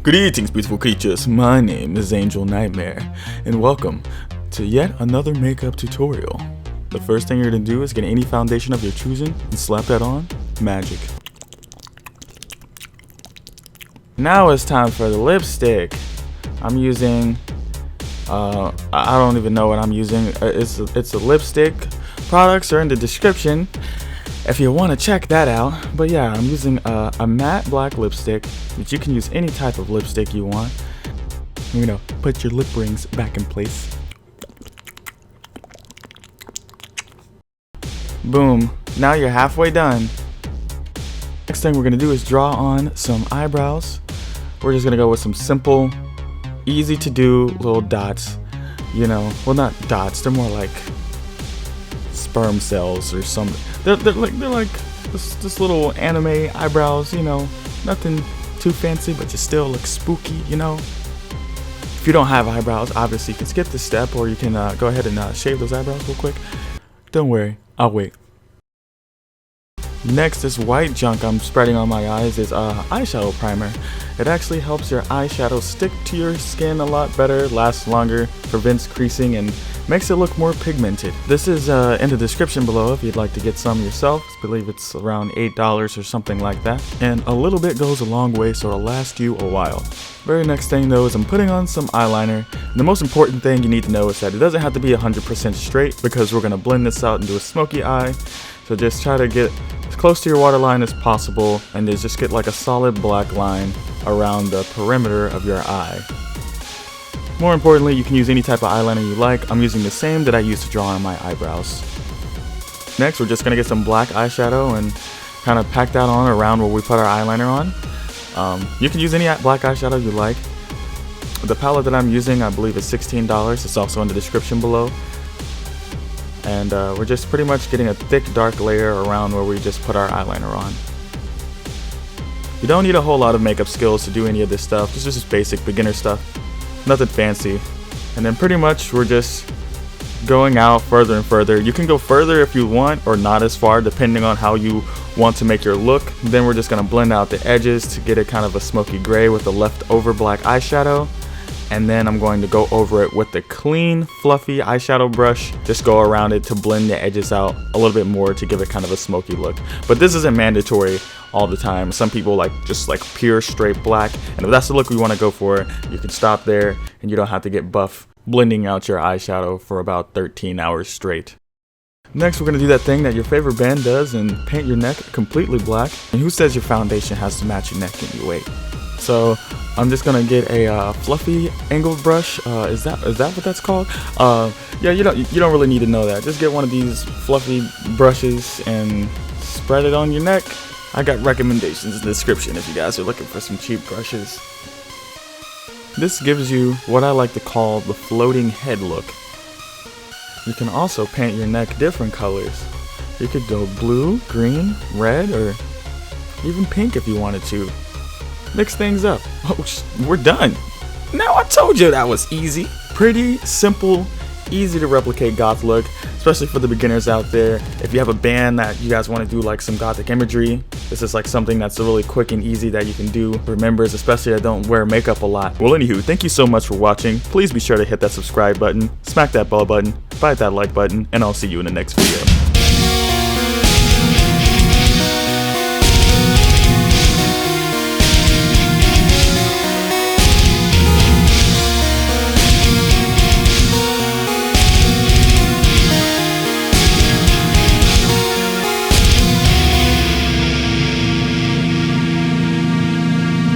Greetings, beautiful creatures. My name is Angel Nightmare, and welcome to yet another makeup tutorial. The first thing you're going to do is get any foundation of your choosing and slap that on. Magic. Now it's time for the lipstick. I'm using, I don't even know what I'm using. It's a lipstick. Products are in the description if you want to check that out. But yeah, I'm using a matte black lipstick, but you can use any type of lipstick you want. You know, put your lip rings back in place. Boom, now you're halfway done. Next thing we're gonna do is draw on some eyebrows. We're just gonna go with some simple, easy to do little dots. You know, well, not dots, they're more like sperm cells or something. They're like this little anime eyebrows, you know, nothing too fancy, but you still look spooky, you know. If you don't have eyebrows, obviously you can skip this step, or you can go ahead and shave those eyebrows real quick. Don't worry, I'll wait. Next, this white junk I'm spreading on my eyes is eyeshadow primer. It actually helps your eyeshadow stick to your skin a lot better, lasts longer, prevents creasing, and makes it look more pigmented. This is in the description below if you'd like to get some yourself. I believe it's around $8 or something like that. And a little bit goes a long way, so it'll last you a while. Very next thing though is I'm putting on some eyeliner. And the most important thing you need to know is that it doesn't have to be 100% straight, because we're going to blend this out into a smoky eye. So just try to get as close to your waterline as possible, and just get like a solid black line around the perimeter of your eye. More importantly, you can use any type of eyeliner you like. I'm using the same that I used to draw on my eyebrows. Next, we're just going to get some black eyeshadow and kind of pack that on around where we put our eyeliner on. You can use any black eyeshadow you like. The palette that I'm using, I believe, is $16. It's also in the description below. And we're just pretty much getting a thick dark layer around where we just put our eyeliner on. You don't need a whole lot of makeup skills to do any of this stuff. This is just basic beginner stuff, nothing fancy. And then pretty much we're just going out further and further. You can go further if you want, or not as far, depending on how you want to make your look. Then we're just going to blend out the edges to get it kind of a smoky gray with the leftover black eyeshadow. And then I'm going to go over it with the clean, fluffy eyeshadow brush. Just go around it to blend the edges out a little bit more to give it kind of a smoky look. But this isn't mandatory all the time. Some people like just like pure straight black. And if that's the look we want to go for, you can stop there and you don't have to get buff blending out your eyeshadow for about 13 hours straight. Next, we're going to do that thing that your favorite band does and paint your neck completely black. And who says your foundation has to match your neck anyway? So I'm just gonna get a fluffy angled brush. Is that what that's called? Yeah, you don't really need to know that. Just get one of these fluffy brushes and spread it on your neck. I got recommendations in the description if you guys are looking for some cheap brushes. This gives you what I like to call the floating head look. You can also paint your neck different colors. You could go blue, green, red, or even pink if you wanted to. Mix things up. Oh, we're done. Now I told you that was easy. Pretty simple, easy to replicate goth look, especially for the beginners out there. If you have a band that you guys want to do like some gothic imagery, this is like something that's really quick and easy that you can do for members, especially that don't wear makeup a lot. Well, anywho, thank you so much for watching. Please be sure to hit that subscribe button, smack that bell button, bite that like button, and I'll see you in the next video.